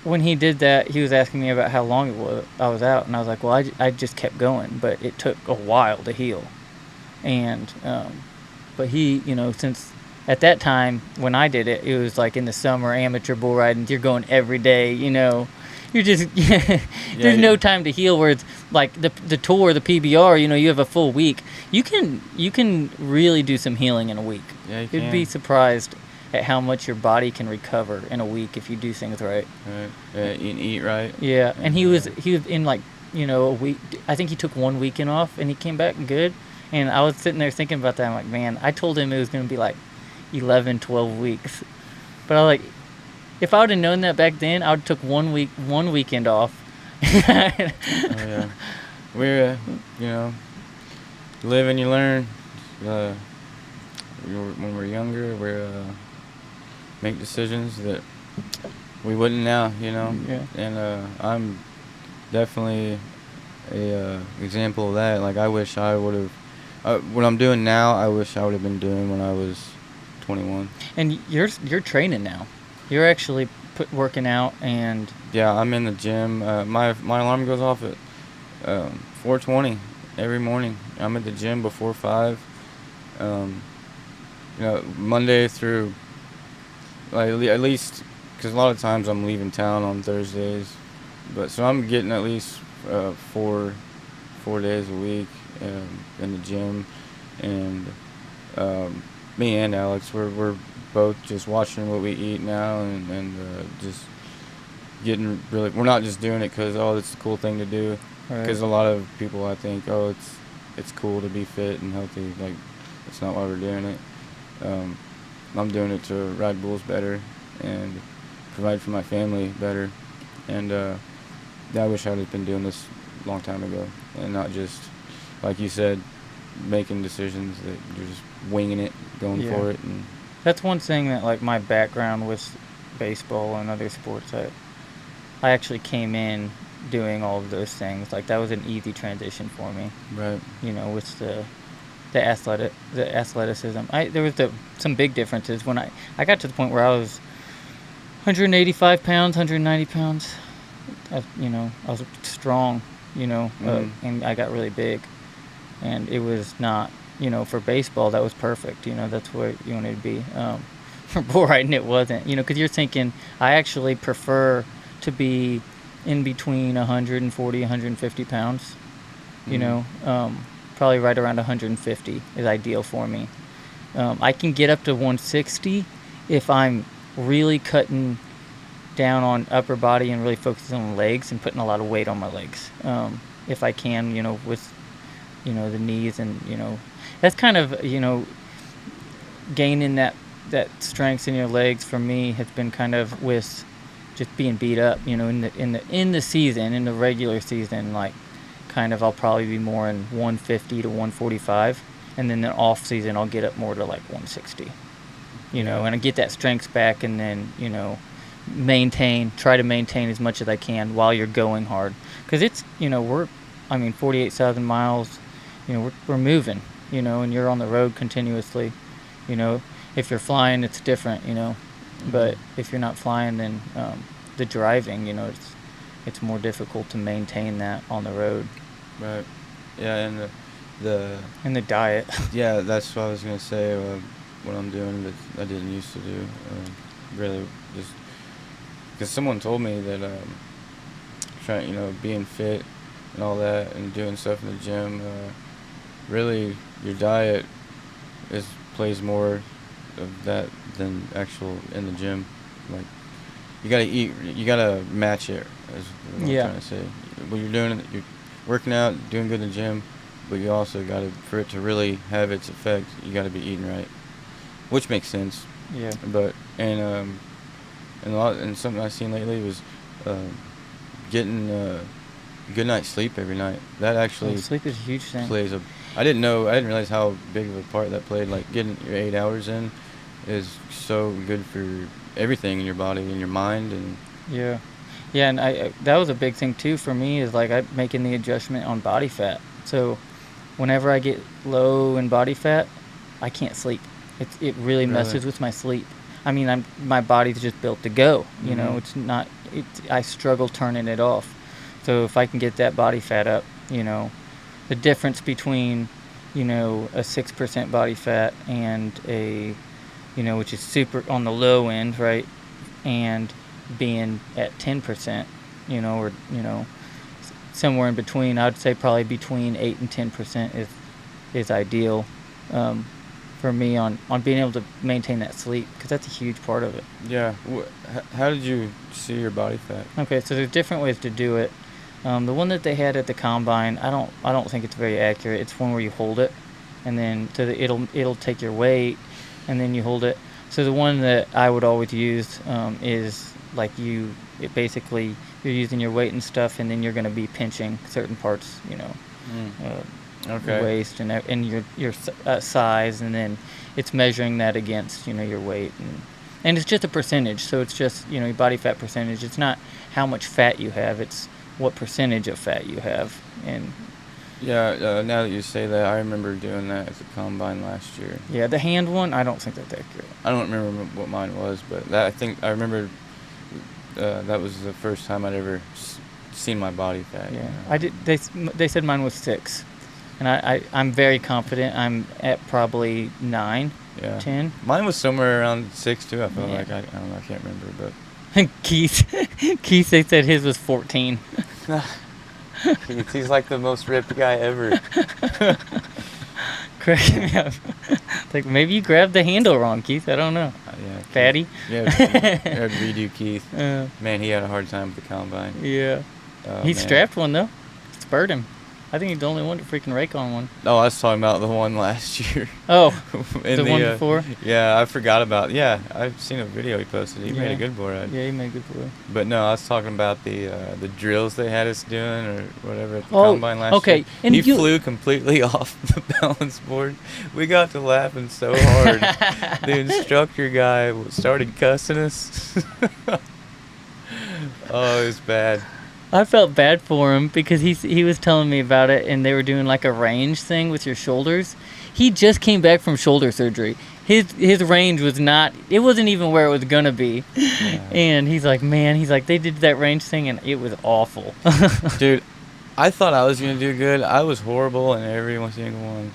when he did that, he was asking me about how long I was out. And I was like, well, I just kept going. But it took a while to heal. And but he, since at that time when I did it, it was like in the summer, amateur bull riding. You're going every day, You're just there's no time to heal. Where it's like the tour, the PBR, you have a full week. You can really do some healing in a week. Yeah, you can. You'd be surprised at how much your body can recover in a week if you do things right. Right. Yeah, eat right. Yeah, and he was in like a week. I think he took 1 weekend off and he came back good. And I was sitting there thinking about that. I'm like, man, I told him it was going to be like 11, 12 weeks. But I was like, if I would have known that back then, I would have took 1 weekend off. Oh, yeah. We're, you live and you learn. When we're younger, we make decisions that we wouldn't now, Yeah. And I'm definitely a example of that. Like, I wish I would have... what I'm doing now, I wish I would have been doing when I was 21. And you're training now. You're actually working out and... Yeah, I'm in the gym. My alarm goes off at 4:20 every morning. I'm at the gym before 5. Monday through... at least because a lot of times I'm leaving town on Thursdays, but so I'm getting at least 4 days a week in the gym, and um, me and Alex, we're both just watching what we eat now, and just getting really. We're not just doing it because it's a cool thing to do. Right. Because a lot of people, I think, it's cool to be fit and healthy. Like, that's not why we're doing it. Um, I'm doing it to ride bulls better and provide for my family better. And I wish I would have been doing this a long time ago and not just, like you said, making decisions that you're just winging it, going Yeah. for it. And That's one thing that, like, my background with baseball and other sports, I actually came in doing all of those things. Like, that was an easy transition for me. right, With the athleticism. There was some big differences when I got to the point where I was 185 pounds, 190 pounds. I was strong. And I got really big, and it was not. For baseball, that was perfect. That's where you wanted to be. For bull riding, it wasn't. Because you're thinking, I actually prefer to be in between 140, 150 pounds. Probably right around 150 is ideal for me. I can get up to 160 if I'm really cutting down on upper body and really focusing on legs and putting a lot of weight on my legs. If I can, with the knees, and that's kind of gaining that strength in your legs for me has been kind of with just being beat up. In the season, in the regular season, like, kind of I'll probably be more in 150 to 145, and then the off season I'll get up more to like 160. And I get that strength back, and then try to maintain as much as I can while you're going hard, because it's 48,000 miles. We're moving, and you're on the road continuously. If you're flying, it's different, but if you're not flying, then the driving, it's more difficult to maintain that on the road. right, yeah, and the diet. yeah, that's what I was gonna say. What I'm doing that I didn't used to do. Really, just because someone told me that trying, being fit and all that, and doing stuff in the gym, really your diet plays more of that than actual in the gym. Like, you gotta eat, you gotta match it. Is what I'm trying to say. When you're doing it, you're working out, doing good in the gym, but you also gotta, for it to really have its effect, you gotta be eating right, which makes sense. Yeah. But and something I've seen lately was getting a good night's sleep every night. That actually Sleep is a huge thing. plays a. I didn't realize how big of a part that played. Like, getting your 8 hours in is so good for everything in your body and your mind. And Yeah, and that was a big thing too for me, is like I'm making the adjustment on body fat. So whenever I get low in body fat, I can't sleep. It really messes with my sleep. I mean, my body's just built to go. It's not. I struggle turning it off. So if I can get that body fat up, the difference between, a 6% body fat and a, which is super on the low end, right, and being at 10%, or somewhere in between. I'd say probably between 8 and 10% is ideal. For me on being able to maintain that sleep, because that's a huge part of it. yeah, how did you see your body fat? Okay, so there's different ways to do it. The one that they had at the combine, I don't think it's very accurate. It's one where you hold it, and then it'll take your weight, and then you hold it. So the one that I would always use is like basically you're using your weight and stuff, and then you're going to be pinching certain parts, Okay. waist and your size, and then it's measuring that against your weight, and it's just a percentage. So it's just your body fat percentage. It's not how much fat you have. It's what percentage of fat you have. And Yeah, now that you say that, I remember doing that at the combine last year. yeah, the hand one, I don't think that's accurate. I don't remember what mine was, but I think I remember that was the first time I'd ever seen my body fat. Yeah, I did. They said mine was 6, and I'm very confident I'm at probably 9, 10. Mine was somewhere around 6 too. I felt Yeah. like I don't know, I can't remember, but Keith, they said his was 14. He's like the most ripped guy ever. Crack me up. Like, maybe you grabbed the handle wrong, Keith. I don't know. Yeah, Fatty? Yeah, I'd redo Keith. Uh, Man, he had a hard time with the combine. yeah. Oh, He man. strapped one, though. Spurred him. I think he's the only one to freaking rake on one. Oh, I was talking about the one last year. Oh, In the one before? Yeah, I forgot about. Yeah, I've seen a video he posted. He made Yeah. a good bull ride. Yeah, he made a good boy. But no, I was talking about the drills they had us doing or whatever at the Oh, combine last okay, year. and He you- flew completely off the balance board. We got to laughing so hard. The instructor guy started cussing us. Oh, it was bad. I felt bad for him because he was telling me about it, and they were doing like a range thing with your shoulders. He just came back from shoulder surgery. His range was not. It wasn't even where it was gonna be. Yeah. And he's like, man, they did that range thing, and it was awful. Dude, I thought I was gonna do good. I was horrible in every single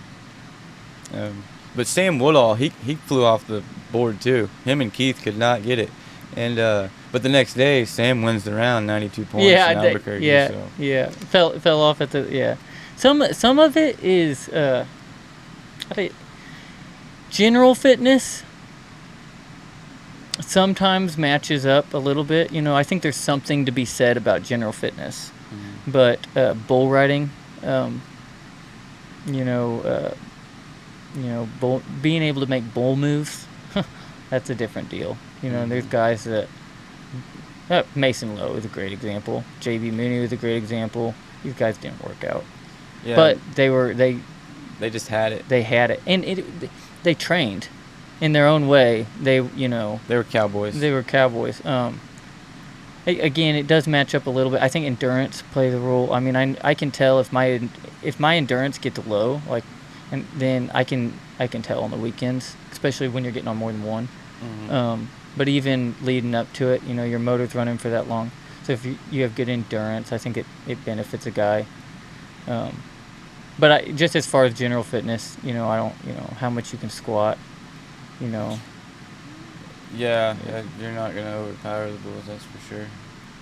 one. But Sam Woodall, he flew off the board too. Him and Keith could not get it. And but the next day, Sam wins the round, 92 points in Albuquerque. yeah, So. yeah. Fell off at the yeah. Some of it is general fitness. Sometimes matches up a little bit. You know, I think there's something to be said about general fitness, but bull riding, being able to make bull moves, that's a different deal. You know, there's guys that. Mason Lowe is a great example. J.B. Mooney was a great example. These guys didn't work out, Yeah, but they just had it. they had it, and they trained in their own way. They were cowboys. they were cowboys. Again, it does match up a little bit. I think endurance plays a role. I mean, I can tell if my endurance gets low, like, and then I can tell on the weekends, especially when you're getting on more than one. Mhm. But even leading up to it, your motor's running for that long. So if you have good endurance, I think it benefits a guy. But just as far as general fitness, I don't, how much you can squat, Yeah, you're not gonna overpower the bulls, that's for sure.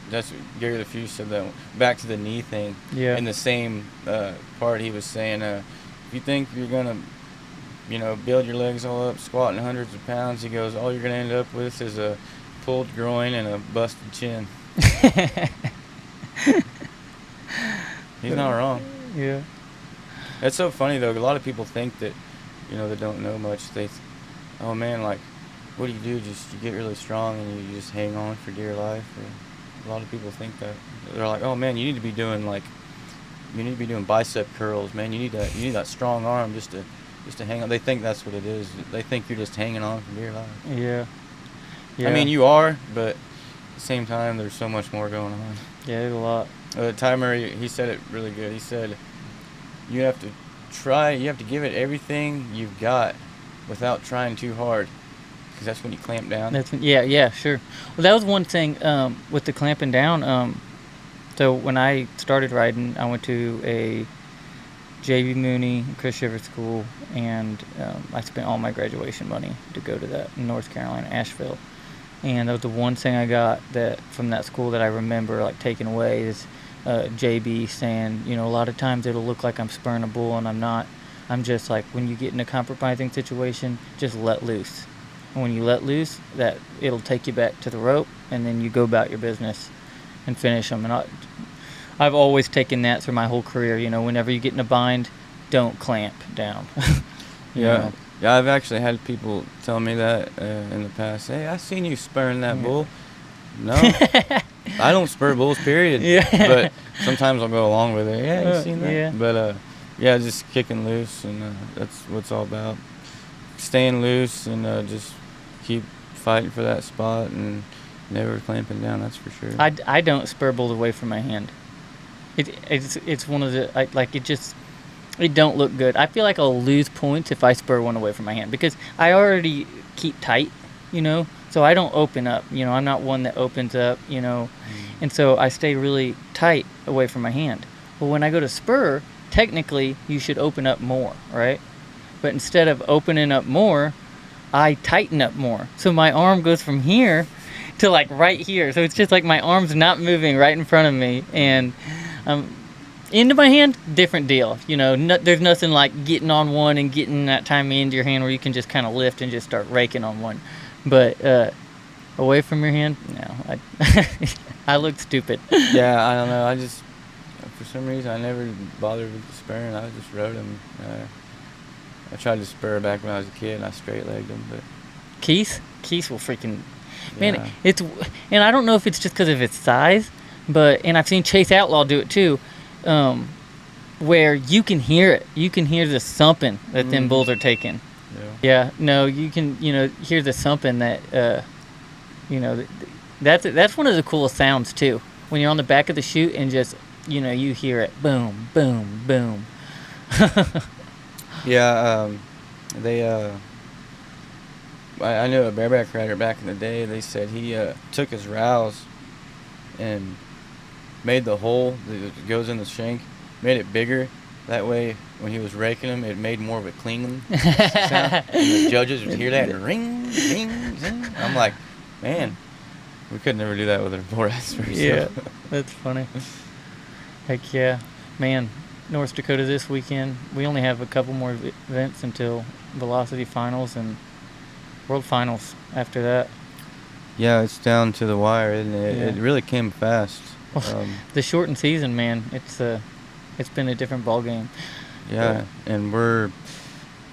That's Gary LaFew said that. Back to the knee thing. Yeah. In the same part, he was saying, if you think you're gonna, build your legs all up, squatting hundreds of pounds, he goes, all you're gonna end up with is a pulled groin and a busted chin. He's not wrong. Yeah. It's so funny though. A lot of people think that, that don't know much. Oh man, like, what do? Just you get really strong and you just hang on for dear life. Or a lot of people think that. They're like, oh man, you need to be doing bicep curls, man. You need that strong arm just to hang on. They think that's what it is. They think you're just hanging on for dear life. Yeah. Yeah. I mean, you are, but at the same time, there's so much more going on. Yeah, there's a lot. Ty Murray, he said it really good. He said, you have to give it everything you've got without trying too hard, because that's when you clamp down. Yeah, sure. Well, that was one thing with the clamping down. So when I started riding, I went to a J.B. Mooney, Chris Shivers school, and I spent all my graduation money to go to that in North Carolina, Asheville. And that was the one thing I got from that school that I remember like taking away is JB saying, a lot of times it'll look like I'm spurring a bull and I'm not. I'm just like, when you get in a compromising situation, just let loose. And when you let loose, that it'll take you back to the rope, and then you go about your business and finish them. And I've always taken that through my whole career. Whenever you get in a bind, don't clamp down. Yeah. Yeah, I've actually had people tell me that in the past. Hey, I seen you spurring that bull. No, I don't spur bulls, period. Yeah. But sometimes I'll go along with it. Yeah, you seen that? Yeah. But just kicking loose, and that's what it's all about. Staying loose and just keep fighting for that spot and never clamping down. That's for sure. I don't spur bulls away from my hand. It's one of the it don't look good. I feel like I'll lose points if I spur one away from my hand because I already keep tight, so I don't open up. I'm not one that opens up, and so I stay really tight away from my hand. Well, when I go to spur, technically you should open up more, right? But instead of opening up more, I tighten up more. So my arm goes from here, to like right here. So it's just like my arm's not moving right in front of me, and into my hand, different deal. You know, there's nothing like getting on one and getting that time into your hand where you can just kind of lift and just start raking on one. But away from your hand, no, I look stupid. Yeah, I don't know. I just, for some reason, I never bothered with the spurring. I just rode them. I tried to spur back when I was a kid, and I straight legged them. But Keith will freaking, man, yeah. and I don't know if it's just because of its size, and I've seen Chase Outlaw do it too, where you can hear it. You can hear the thumping that them bulls are taking. Yeah, no, you can, hear the thumping that, that's one of the coolest sounds too. When you're on the back of the chute and just, you hear it, boom, boom, boom. Yeah, I knew a bareback rider back in the day. They said he took his rowels and made the hole that goes in the shank, made it bigger. That way, when he was raking them, it made more of a clinging sound. And the judges would hear that and ring, ring, ring. I'm like, man, we could never do that with our 4S. Yeah, that's funny. Heck yeah. Man, North Dakota this weekend. We only have a couple more events until Velocity Finals and World Finals after that. Yeah, it's down to the wire, isn't it? Yeah. It really came fast. The shortened season, man, it's been a different ball game. Yeah, and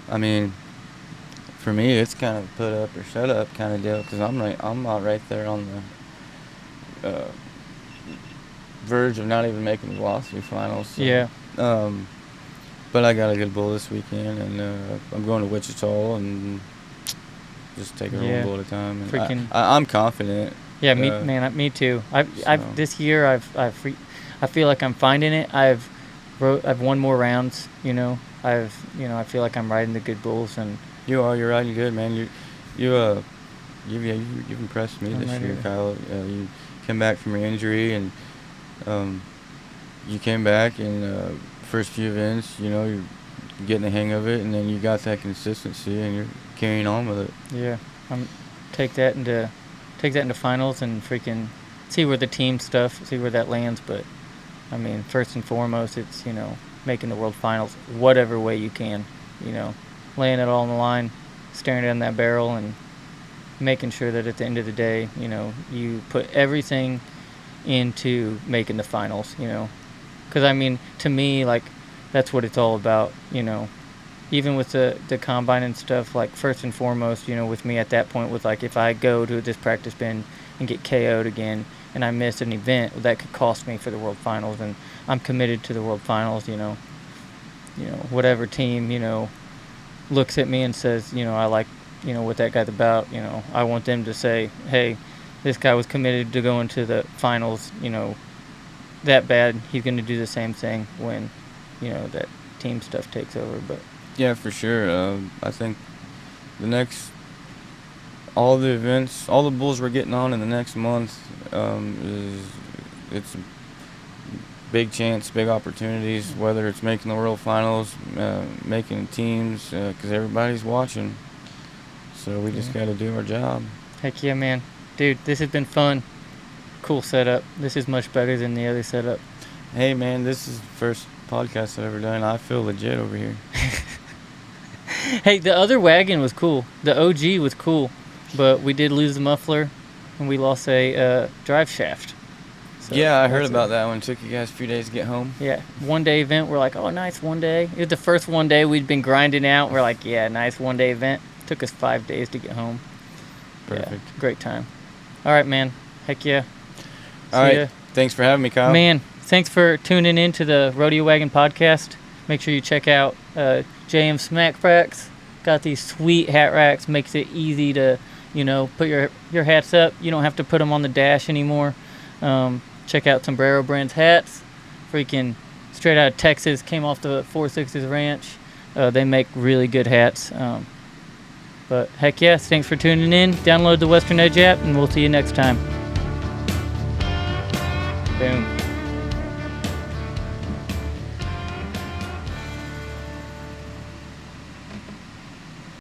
I mean, for me, it's kind of put up or shut up kind of deal, because I'm not right there on the verge of not even making the Velocity Finals. So, yeah. But I got a good bull this weekend, and I'm going to Wichita and just take it one bull at a time. And I'm confident. Yeah, me too. I've this year I feel like I'm finding it. I've won more rounds. I feel like I'm riding the good bulls, and you're riding good, man. You've impressed me this year, Kyle. You came back from your injury, and you came back in first few events. You're getting the hang of it, and then you got that consistency, and you're carrying on with it. Yeah, take that into finals and freaking see where the team stuff, see where that lands. But I mean, first and foremost, it's making the world finals whatever way you can. Laying it all on the line, staring down that barrel, and making sure that at the end of the day, you put everything into making the finals. Because I mean, to me, like, that's what it's all about. Even with the combine and stuff, like, first and foremost, with me at that point was like, if I go to this practice bin and get KO'd again and I miss an event, that could cost me for the world finals, and I'm committed to the world finals. Whatever team looks at me and says, I like what that guy's about, I want them to say, hey, this guy was committed to going to the finals, that bad, he's going to do the same thing when that team stuff takes over. But yeah, for sure. I think all the events, all the bulls we're getting on in the next month, it's a big chance, big opportunities, whether it's making the world finals, making teams, because everybody's watching. So we just got to do our job. Heck yeah, man. Dude, this has been fun. Cool setup. This is much better than the other setup. Hey, man, this is the first podcast I've ever done. I feel legit over here. Hey, the other wagon was cool. The OG was cool, but we did lose the muffler, and we lost a drive shaft. So yeah, I heard about that one. It took you guys a few days to get home. Yeah, one-day event. We're like, oh, nice one day. It was the first one day we'd been grinding out. We're like, yeah, nice one-day event. Took us 5 days to get home. Perfect. Yeah, great time. All right, man. Heck yeah. All right. Thanks for having me, Kyle. Man, thanks for tuning in to the Rodeo Wagon podcast. Make sure you check out JM Smack Racks. Got these sweet hat racks. Makes it easy to, put your hats up. You don't have to put them on the dash anymore. Check out Sombrero Brands hats. Freaking straight out of Texas. Came off the 4-6's ranch. They make really good hats. But heck yes, thanks for tuning in. Download the Western Edge app, and we'll see you next time. Boom.